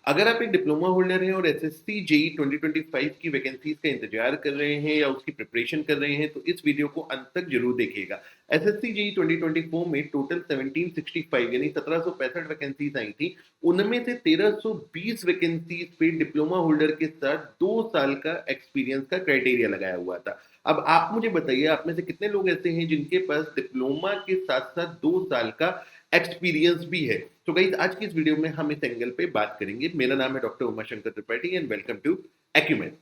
अगर आप एक डिप्लोमा होल्डर हैं और एसएससी जेई 2025 की वैकेंसीज का इंतजार कर रहे हैं या उसकी प्रिपरेशन कर रहे हैं तो इस वीडियो को अंत तक जरूर देखिएगा। एसएससी जेई 2024 में टोटल 1765 यानी 1765 वैकेंसीज आई थी। उनमें से 1320 वैकेंसीज पे डिप्लोमा होल्डर के साथ 2 साल का एक्सपीरियंस का क्राइटेरिया लगाया हुआ था। अब आप मुझे बताइए, आप में से कितने लोग ऐसे हैं जिनके पास डिप्लोमा के साथ साथ 2 साल का एक्सपीरियंस भी है। तो गाइस, आज की इस वीडियो में हम इस एंगल पे बात करेंगे। मेरा नाम है doctor Umashankar Tripathi and welcome to Acumen.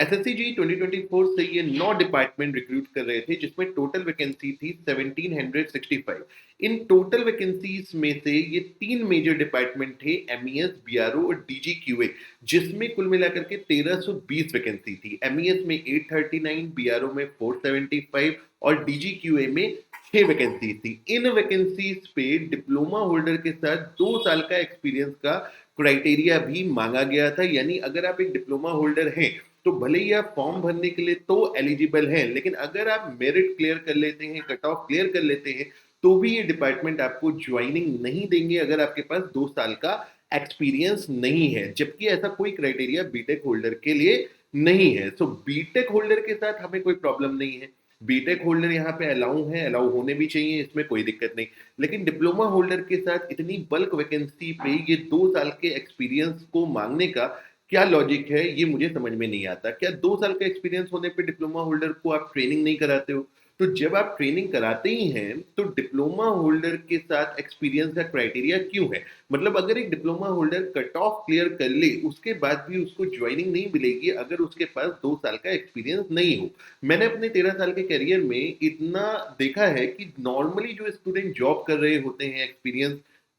SSC जी 2024 से ये 9 डिपार्टमेंट रिक्रूट कर रहे थे जिसमें टोटल वैकेंसी थी 1765। इन टोटल वैकेंसीज में से ये 3 मेजर डिपार्टमेंट थे, एमईएस, बीआरओ और डीजीक्यूए, जिसमें कुल मिलाकर के 1320 वैकेंसी थी। एमईएस में 839, बीआरओ में 475 और डीजीक्यूए में 6 वैकेंसी थी। इन वैकेंसीज पे डिप्लोमा होल्डर के साथ 2 साल का एक्सपीरियंस का क्राइटेरिया भी मांगा गया था। यानी अगर आप एक डिप्लोमा होल्डर हैं तो भले ही आप फॉर्म भरने के लिए तो एलिजिबल हैं, लेकिन अगर आप मेरिट क्लियर कर लेते हैं, कट ऑफ क्लियर कर लेते हैं, तो भी ये डिपार्टमेंट आपको ज्वाइनिंग नहीं देंगे अगर आपके पास 2 साल का एक्सपीरियंस नहीं है। जबकि ऐसा कोई क्राइटेरिया बीटेक होल्डर के लिए नहीं है। सो बीटेक होल्डर के साथ हमें कोई प्रॉब्लम नहीं है। बीटेक होल्डर यहाँ पे अलाउ है, अलाउ होने भी चाहिए, इसमें कोई दिक्कत नहीं। लेकिन डिप्लोमा होल्डर के साथ इतनी बल्क वैकेंसी पे ये 2 साल के एक्सपीरियंस को मांगने का क्या लॉजिक है, ये मुझे समझ में नहीं आता। क्या 2 साल का एक्सपीरियंस होने पे डिप्लोमा होल्डर को आप ट्रेनिंग नहीं कराते हो? तो जब आप ट्रेनिंग कराते ही हैं तो डिप्लोमा होल्डर के साथ एक्सपीरियंस का क्राइटेरिया क्यों है? मतलब अगर एक diploma holder cut off clear कर ले उसके बाद भी उसको ज्वाइनिंग नहीं मिलेगी अगर उसके पास 2 साल का एक्सपीरियंस नहीं हो। मैंने अपने 13 साल के करियर में इतना देखा है कि नॉर्मली जो स्टूडेंट जॉब कर रहे होते हैं, एक्सपीरियंस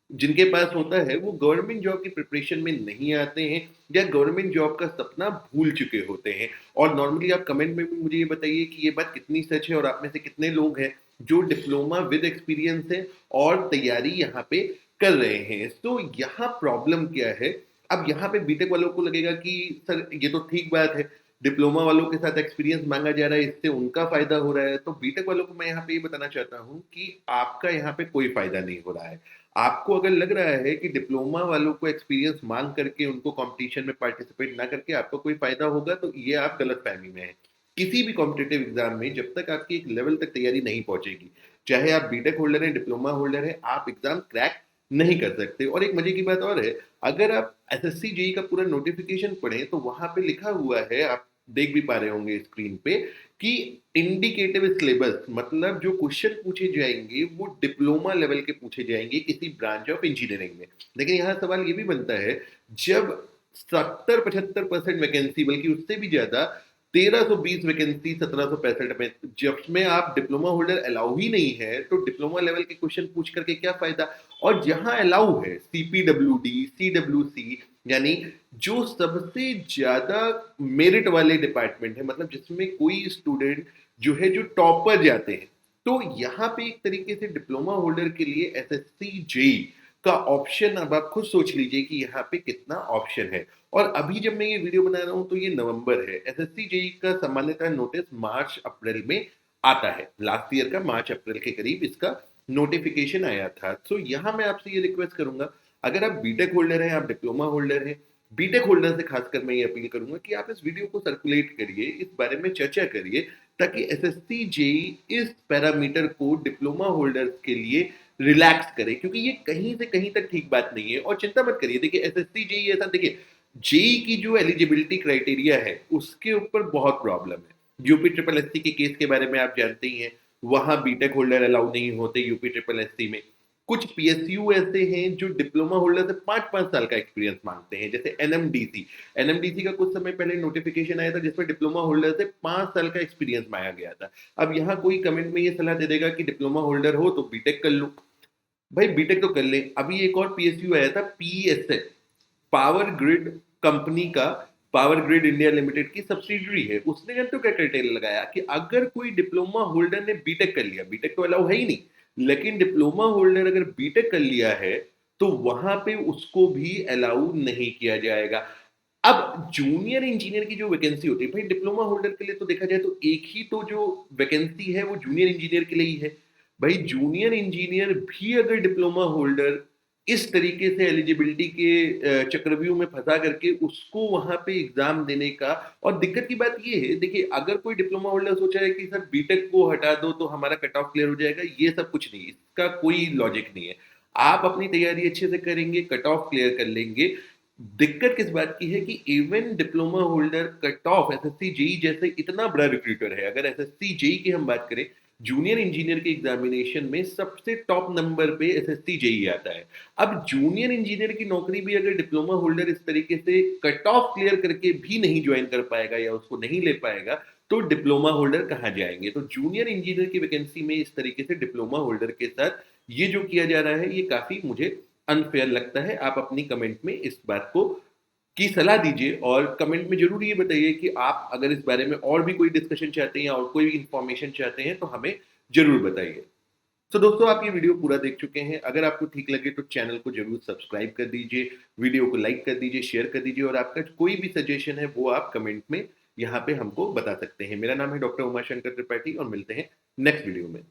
जिनके पास होता है, वो गवर्नमेंट जॉब की प्रिपरेशन में नहीं आते हैं या गवर्नमेंट जॉब का सपना भूल चुके होते हैं। और नॉर्मली आप कमेंट में भी मुझे ये बताइए कि ये बात कितनी सच है और आप में से कितने लोग हैं जो डिप्लोमा विद एक्सपीरियंस है और तैयारी यहाँ पे कर रहे हैं। तो यहाँ प्रॉब्लम क्या है? अब यहाँ पे बीटेक वालों को लगेगा कि सर ये तो ठीक बात है, डिप्लोमा वालों के साथ एक्सपीरियंस मांगा जा रहा है, इससे उनका फायदा हो रहा है। तो बीटेक वालों को मैं यहाँ पे ये बताना चाहता हूँ कि आपका यहाँ पे कोई फायदा नहीं हो रहा है। आपको अगर लग रहा है कि डिप्लोमा वालों को एक्सपीरियंस मांग करके उनको कंपटीशन में पार्टिसिपेट ना करके आपको कोई फायदा होगा, तो ये आप गलत फहमी में है। किसी भी कॉम्पिटेटिव एग्जाम में जब तक आपकी एक लेवल तक तैयारी नहीं पहुंचेगी, चाहे आप बीटेक होल्डर हैं, डिप्लोमा होल्डर हैं, आप एग्जाम क्रैक नहीं कर सकते। और एक मजे की बात और है, अगर आप एसएससी जेई का पूरा नोटिफिकेशन पढ़ें तो वहां पे लिखा हुआ है, आप देख भी पा रहे होंगे स्क्रीन पे, कि इंडिकेटिव सिलेबस मतलब जो क्वेश्चन पूछे जाएंगे वो डिप्लोमा लेवल के पूछे जाएंगे किसी ब्रांच ऑफ इंजीनियरिंग में। लेकिन यहाँ सवाल ये भी बनता है, जब 70-75% वैकेंसी, बल्कि उससे भी ज्यादा, 1320 वैकेंसी 1765 में, जब में आप डिप्लोमा होल्डर अलाउ ही नहीं है तो डिप्लोमा लेवल के क्वेश्चन पूछ करके क्या फायदा? और जहां अलाउ है सीपीडब्ल्यूडी, सीडब्ल्यूसी, यानी जो सबसे ज्यादा मेरिट वाले डिपार्टमेंट है, मतलब जिसमें कोई स्टूडेंट जो है जो टॉपर जाते हैं, तो यहाँ पे एक तरीके से डिप्लोमा होल्डर के लिए एसएससी जेई का ऑप्शन, अब आप खुद सोच लीजिए कि यहाँ पे कितना ऑप्शन है। और अभी जब मैं ये वीडियो बना रहा हूँ तो ये नवंबर है। एसएससी जेई का सामान्यतः नोटिस मार्च अप्रैल में आता है। लास्ट ईयर का मार्च अप्रैल के करीब इसका नोटिफिकेशन आया था। तो यहाँ मैं आपसे ये रिक्वेस्ट करूंगा, अगर आप बीटेक होल्डर हैं, आप डिप्लोमा होल्डर हैं, बीटेक होल्डर से खासकर मैं ये अपील करूंगा कि आप इस वीडियो को सर्कुलेट करिए, इस बारे में चर्चा करिए, ताकि एसएससी जेई इस पैरामीटर को डिप्लोमा होल्डर्स के लिए रिलैक्स करे, क्योंकि ये कहीं से कहीं तक ठीक बात नहीं है। और चिंता मत करिए, देखिए एसएससी जेई ऐसा, देखिए जेई की जो एलिजिबिलिटी क्राइटेरिया है उसके ऊपर बहुत प्रॉब्लम है। यूपी ट्रिपल एससी के केस के बारे में आप जानते ही हैं, वहां बीटेक होल्डर अलाउ नहीं होते यूपी ट्रिपल एससी में। कुछ पीएसयू ऐसे हैं जो डिप्लोमा होल्डर से 5-5 साल का एक्सपीरियंस मांगते हैं, जैसे एनएमडीसी। एनएमडीसी का कुछ समय पहले नोटिफिकेशन आया था जिसमें डिप्लोमा होल्डर से 5 साल का एक्सपीरियंस मांगा गया था। अब यहाँ कोई कमेंट में ये सलाह दे देगा कि डिप्लोमा होल्डर हो तो बीटेक कर लो। भाई बीटेक तो कर ले। अभी एक और पीएसयू आया था, पीएसएल, पावर ग्रिड कंपनी का, पावर ग्रिड इंडिया लिमिटेड की सब्सिडरी है, उसने तो क्या क्राइटेरिया लगाया कि अगर कोई डिप्लोमा होल्डर ने बीटेक कर लिया, बीटेक तो अलाउ है ही नहीं, लेकिन डिप्लोमा होल्डर अगर बीटेक कर लिया है तो वहां पे उसको भी अलाउ नहीं किया जाएगा। अब जूनियर इंजीनियर की जो वैकेंसी होती है, भाई डिप्लोमा होल्डर के लिए तो देखा जाए तो एक ही तो जो वैकेंसी है वो जूनियर इंजीनियर के लिए ही है। भाई जूनियर इंजीनियर भी अगर डिप्लोमा होल्डर इस तरीके से एलिजिबिलिटी के चक्रव्यूह में फंसा करके उसको वहाँ पे एग्ज़ाम देने का। और दिक्कत की बात ये है, देखिए अगर कोई डिप्लोमा होल्डर सोचा है कि सर बीटेक को हटा दो तो हमारा कट ऑफ क्लियर हो जाएगा, ये सब कुछ नहीं, इसका कोई लॉजिक नहीं है। आप अपनी तैयारी अच्छे से करेंगे, कट ऑफ क्लियर कर लेंगे। दिक्कत किस बात की है कि even diploma holder cut off SSC JE जैसे इतना बड़ा रिक्रूटर है, अगर एसएससी जेई की हम बात करें, जूनियर इंजीनियर के एग्जामिनेशन में सबसे टॉप नंबर पे एसएससी जेई आता है। अब जूनियर इंजीनियर की नौकरी भी अगर डिप्लोमा होल्डर इस तरीके से कट ऑफ क्लियर करके भी नहीं ज्वाइन कर पाएगा या उसको नहीं ले पाएगा, तो डिप्लोमा होल्डर कहाँ जाएंगे? तो जूनियर इंजीनियर की वैकेंसी में इस तरीके से डिप्लोमा होल्डर के साथ ये जो किया जा रहा है, ये काफी मुझे अनफेयर लगता है। आप अपनी कमेंट में इस बात को की सलाह दीजिए और कमेंट में जरूर ये बताइए कि आप अगर इस बारे में और भी कोई डिस्कशन चाहते हैं या और कोई भी इंफॉर्मेशन चाहते हैं तो हमें जरूर बताइए। तो दोस्तों, आप ये वीडियो पूरा देख चुके हैं। अगर आपको ठीक लगे तो चैनल को जरूर सब्सक्राइब कर दीजिए, वीडियो को लाइक कर दीजिए, शेयर कर दीजिए और आपका कोई भी सजेशन है वो आप कमेंट में यहाँ पे हमको बता सकते हैं। मेरा नाम है डॉक्टर उमाशंकर त्रिपाठी और मिलते हैं नेक्स्ट वीडियो में।